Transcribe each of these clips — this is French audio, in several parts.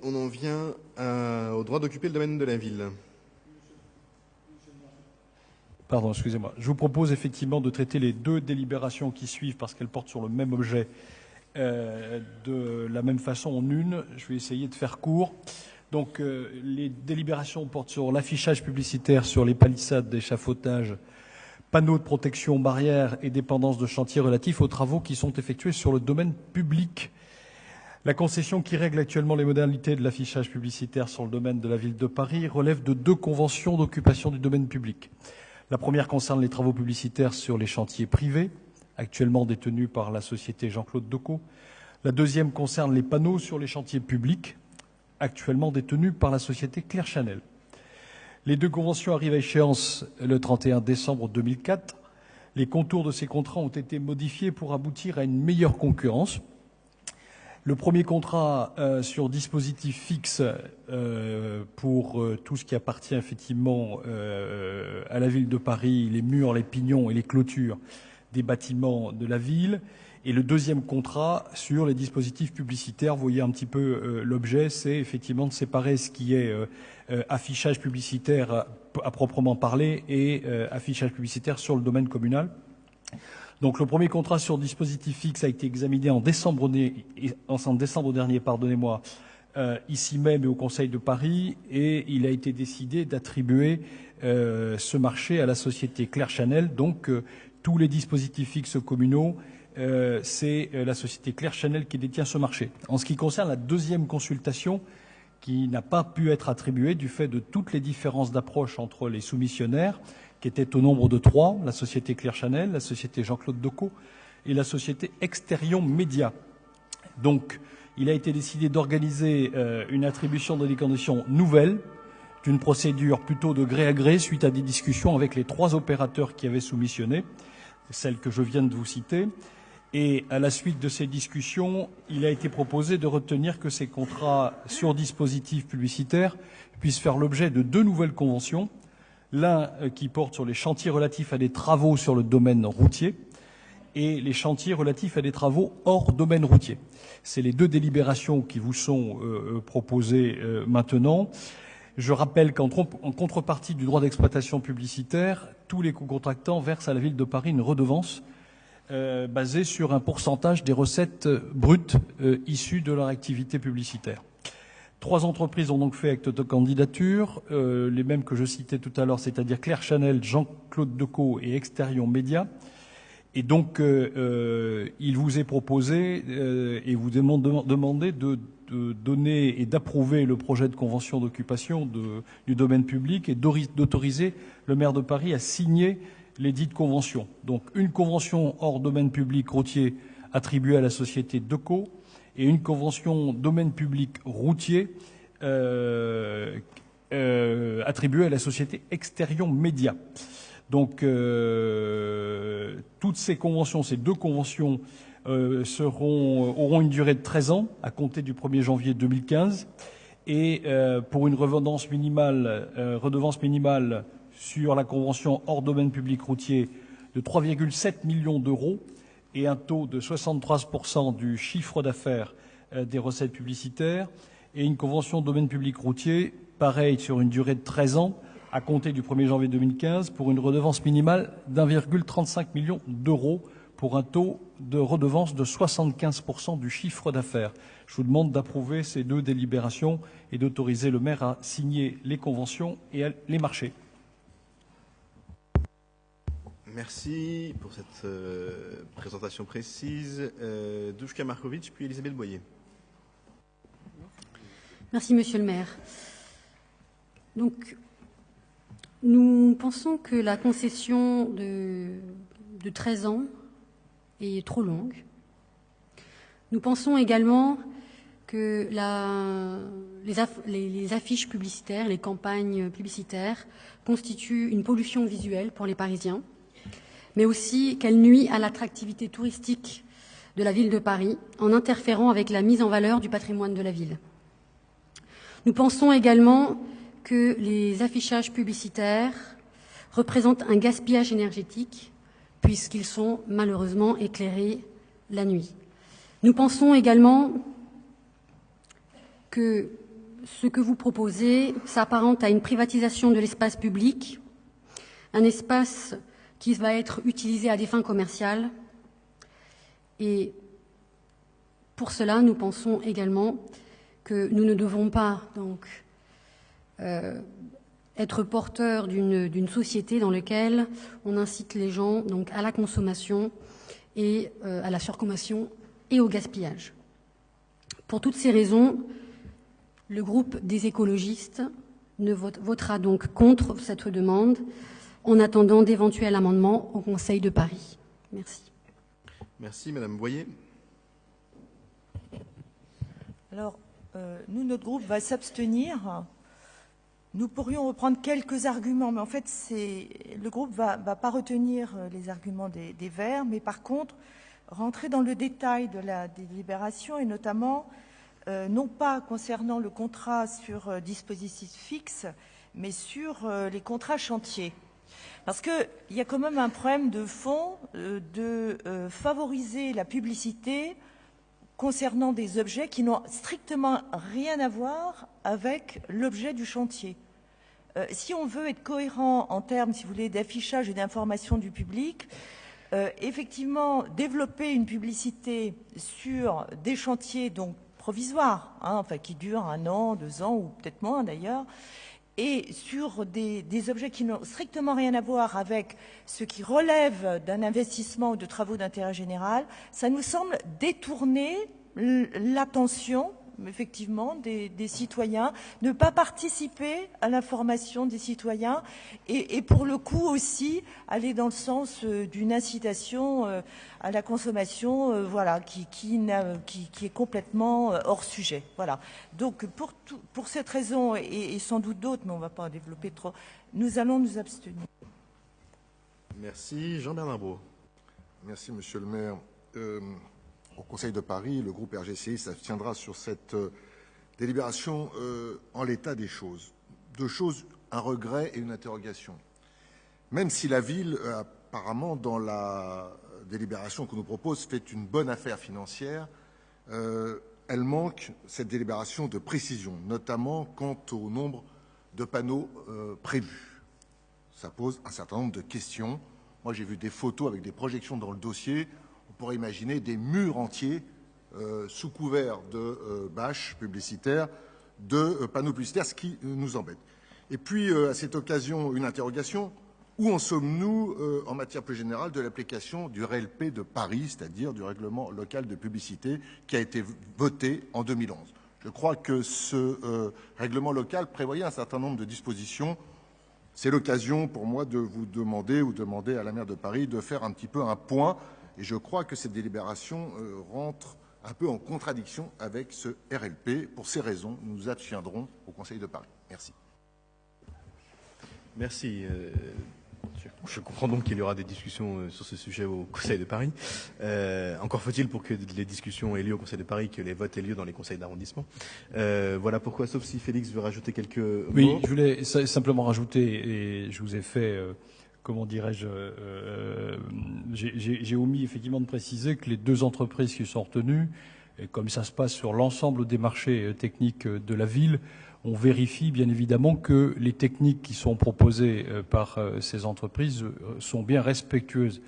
on en vient au droit d'occuper le domaine de la ville. Pardon, excusez-moi. Je vous propose effectivement de traiter les deux délibérations qui suivent parce qu'elles portent sur le même objet de la même façon en une. Je vais essayer de faire court. Donc, les délibérations portent sur l'affichage publicitaire sur les palissades d'échafaudage, panneaux de protection, barrières et dépendances de chantier relatifs aux travaux qui sont effectués sur le domaine public. La concession qui règle actuellement les modalités de l'affichage publicitaire sur le domaine de la ville de Paris relève de deux conventions d'occupation du domaine public. La première concerne les travaux publicitaires sur les chantiers privés, actuellement détenus par la société Jean-Claude Decaux. La deuxième concerne les panneaux sur les chantiers publics, actuellement détenus par la société Claire Chanel. Les deux conventions arrivent à échéance le 31 décembre 2004. Les contours de ces contrats ont été modifiés pour aboutir à une meilleure concurrence. Le premier contrat sur dispositif fixe pour tout ce qui appartient effectivement à la ville de Paris, les murs, les pignons et les clôtures des bâtiments de la ville. Et le deuxième contrat sur les dispositifs publicitaires, vous voyez un petit peu l'objet, c'est effectivement de séparer ce qui est affichage publicitaire à proprement parler et affichage publicitaire sur le domaine communal. Donc le premier contrat sur dispositif fixe a été examiné en décembre dernier, ici même et au Conseil de Paris, et il a été décidé d'attribuer ce marché à la société Claire Chanel. Donc tous les dispositifs fixes communaux, c'est la société Claire Chanel qui détient ce marché. En ce qui concerne la deuxième consultation, qui n'a pas pu être attribuée du fait de toutes les différences d'approche entre les soumissionnaires, qui étaient au nombre de 3, la société Claire Chanel, la société Jean-Claude Decaux et la société Exterion Média. Donc, il a été décidé d'organiser une attribution dans des conditions nouvelles, d'une procédure plutôt de gré à gré, suite à des discussions avec les 3 opérateurs qui avaient soumissionné, celles que je viens de vous citer. Et à la suite de ces discussions, il a été proposé de retenir que ces contrats sur dispositifs publicitaires puissent faire l'objet de 2 nouvelles conventions. L'un qui porte sur les chantiers relatifs à des travaux sur le domaine routier et les chantiers relatifs à des travaux hors domaine routier. C'est les 2 délibérations qui vous sont proposées maintenant. Je rappelle qu'en contrepartie du droit d'exploitation publicitaire, tous les co-contractants versent à la ville de Paris une redevance basée sur un pourcentage des recettes brutes issues de leur activité publicitaire. 3 entreprises ont donc fait acte de candidature, les mêmes que je citais tout à l'heure, c'est-à-dire Claire Chanel, Jean-Claude Decaux et Exterion Média. Et donc, il vous est proposé et vous demandé de donner et d'approuver le projet de convention d'occupation du domaine public et d'autoriser le maire de Paris à signer les dites conventions. Donc, une convention hors domaine public routier attribuée à la société Decaux, et une convention domaine public routier attribuée à la société Exterion Média. Donc, toutes ces conventions, ces 2 conventions, auront une durée de 13 ans à compter du 1er janvier 2015, et pour une redevance minimale sur la convention hors domaine public routier de 3,7 millions d'euros, et un taux de 73% du chiffre d'affaires des recettes publicitaires, et une convention domaine public routier, pareil, sur une durée de 13 ans, à compter du 1er janvier 2015, pour une redevance minimale d'1,35 million d'euros, pour un taux de redevance de 75% du chiffre d'affaires. Je vous demande d'approuver ces 2 délibérations et d'autoriser le maire à signer les conventions et les marchés. Merci pour cette présentation précise. Douchka Markovic, puis Elisabeth Boyer. Merci, Monsieur le maire. Donc, nous pensons que la concession de 13 ans est trop longue. Nous pensons également que les affiches publicitaires, les campagnes publicitaires constituent une pollution visuelle pour les Parisiens, mais aussi qu'elle nuit à l'attractivité touristique de la ville de Paris en interférant avec la mise en valeur du patrimoine de la ville. Nous pensons également que les affichages publicitaires représentent un gaspillage énergétique puisqu'ils sont malheureusement éclairés la nuit. Nous pensons également que ce que vous proposez s'apparente à une privatisation de l'espace public, un espace qui va être utilisé à des fins commerciales. Et pour cela, nous pensons également que nous ne devons pas donc être porteurs d'une société dans laquelle on incite les gens donc à la consommation et à la surconsommation et au gaspillage. Pour toutes ces raisons, le groupe des écologistes votera donc contre cette demande en attendant d'éventuels amendements au Conseil de Paris. Merci. Merci, Madame Boyer. Alors, nous, notre groupe va s'abstenir. Nous pourrions reprendre quelques arguments, mais en fait, le groupe ne va pas retenir les arguments des Verts, mais par contre, rentrer dans le détail de la délibération, et notamment, non pas concernant le contrat sur dispositif fixe, mais sur les contrats chantiers. Parce qu'il y a quand même un problème de fond de favoriser la publicité concernant des objets qui n'ont strictement rien à voir avec l'objet du chantier. Si on veut être cohérent en termes, si vous voulez, d'affichage et d'information du public, effectivement, développer une publicité sur des chantiers donc provisoires, enfin qui durent 1 an, 2 ans ou peut-être moins d'ailleurs, et sur des objets qui n'ont strictement rien à voir avec ce qui relève d'un investissement ou de travaux d'intérêt général, ça nous semble détourner l'attention, effectivement, des citoyens, ne pas participer à l'information des citoyens et pour le coup aussi aller dans le sens d'une incitation à la consommation voilà, qui est complètement hors sujet. Voilà. Donc pour cette raison et sans doute d'autres, mais on ne va pas en développer trop, nous allons nous abstenir. Merci. Jean-Bernard Brault. Merci, Monsieur le maire. Au Conseil de Paris, le groupe RGCI s'abstiendra sur cette délibération en l'état des choses. 2 choses, un regret et une interrogation. Même si la ville, apparemment, dans la délibération qu'on nous propose, fait une bonne affaire financière, elle manque, cette délibération, de précision, notamment quant au nombre de panneaux prévus. Ça pose un certain nombre de questions. Moi, j'ai vu des photos avec des projections dans le dossier. On pourrait imaginer des murs entiers sous couvert de bâches publicitaires, de panneaux publicitaires, ce qui nous embête. Et puis, à cette occasion, une interrogation. Où en sommes-nous en matière plus générale de l'application du RLP de Paris, c'est-à-dire du règlement local de publicité qui a été voté en 2011 ? Je crois que ce règlement local prévoyait un certain nombre de dispositions. C'est l'occasion pour moi de vous demander ou demander à la maire de Paris de faire un petit peu un point. Et je crois que cette délibération rentre un peu en contradiction avec ce RLP. Pour ces raisons, nous nous abstiendrons au Conseil de Paris. Merci. Merci. Je comprends donc qu'il y aura des discussions sur ce sujet au Conseil de Paris. Encore faut-il pour que les discussions aient lieu au Conseil de Paris que les votes aient lieu dans les conseils d'arrondissement. Voilà pourquoi, sauf si Félix veut rajouter quelques mots. Oui, je voulais simplement rajouter, et je vous ai fait, comment dirais-je, j'ai omis effectivement de préciser que les 2 entreprises qui sont retenues, et comme ça se passe sur l'ensemble des marchés techniques de la ville, on vérifie bien évidemment que les techniques qui sont proposées par ces entreprises sont bien respectueuses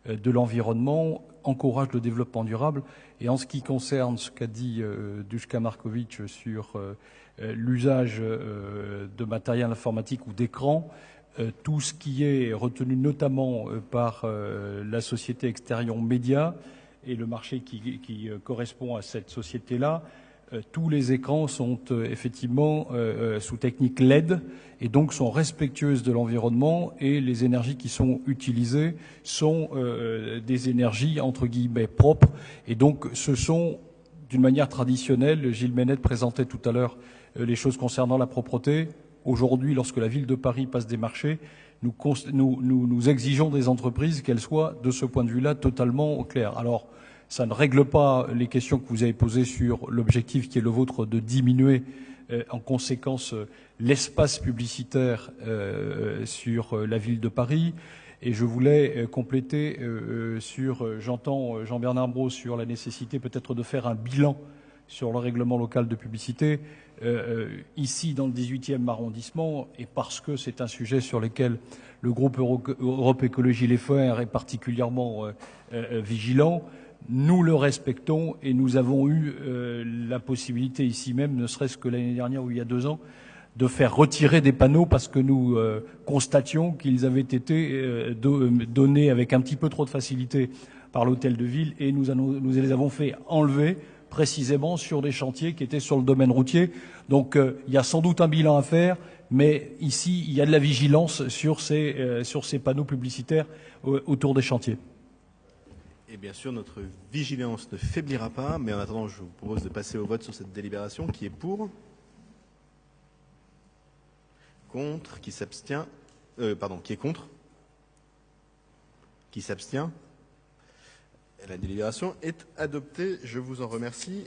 de l'environnement, encouragent le développement durable. Et en ce qui concerne ce qu'a dit Duška Marković sur l'usage de matériel informatique ou d'écran, tout ce qui est retenu notamment par la société Exterion Média et le marché qui correspond à cette société-là, tous les écrans sont effectivement sous technique LED et donc sont respectueuses de l'environnement et les énergies qui sont utilisées sont des énergies entre guillemets propres et donc ce sont d'une manière traditionnelle, Gilles Ménette présentait tout à l'heure les choses concernant la propreté. Aujourd'hui, lorsque la ville de Paris passe des marchés, nous exigeons des entreprises qu'elles soient de ce point de vue-là totalement claires. Alors, ça ne règle pas les questions que vous avez posées sur l'objectif qui est le vôtre de diminuer en conséquence l'espace publicitaire sur la ville de Paris. Et je voulais compléter j'entends Jean-Bernard Brault sur la nécessité peut-être de faire un bilan sur le règlement local de publicité. Ici, dans le 18e arrondissement, et parce que c'est un sujet sur lequel le groupe Europe Écologie Les Verts est particulièrement vigilant, nous le respectons et nous avons eu la possibilité ici même, ne serait-ce que l'année dernière ou il y a 2 ans, de faire retirer des panneaux parce que nous constations qu'ils avaient été donnés avec un petit peu trop de facilité par l'hôtel de ville et nous les avons fait enlever précisément sur des chantiers qui étaient sur le domaine routier. Donc il y a sans doute un bilan à faire, mais ici il y a de la vigilance sur ces panneaux publicitaires autour des chantiers. Et bien sûr, notre vigilance ne faiblira pas, mais en attendant, je vous propose de passer au vote sur cette délibération. Qui est pour? Contre? Qui s'abstient? Qui est contre? Qui s'abstient? La délibération est adoptée. Je vous en remercie.